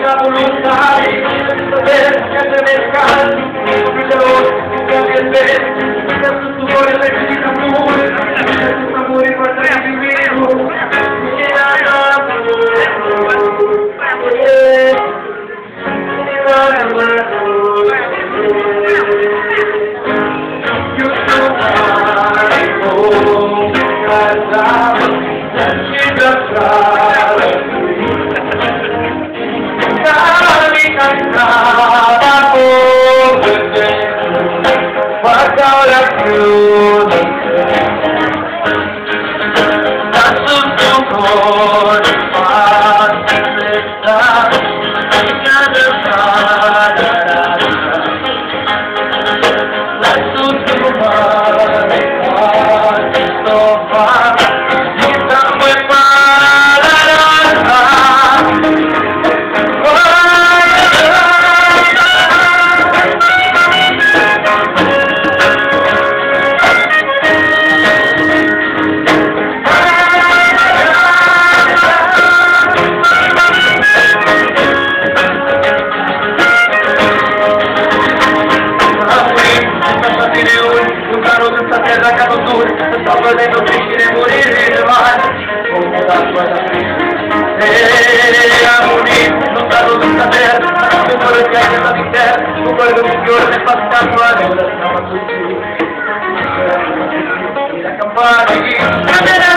la volontà di saper che deve caldo, più veloce, più bene, adesso tu vuoi leggere l'amore, adesso l'amore guarda di me, che la sto vedendo crescere morire davanti come l'acqua da e a morire non stato tutta terra come quello che è di terra con quello che fiore passato a noi stava così la campana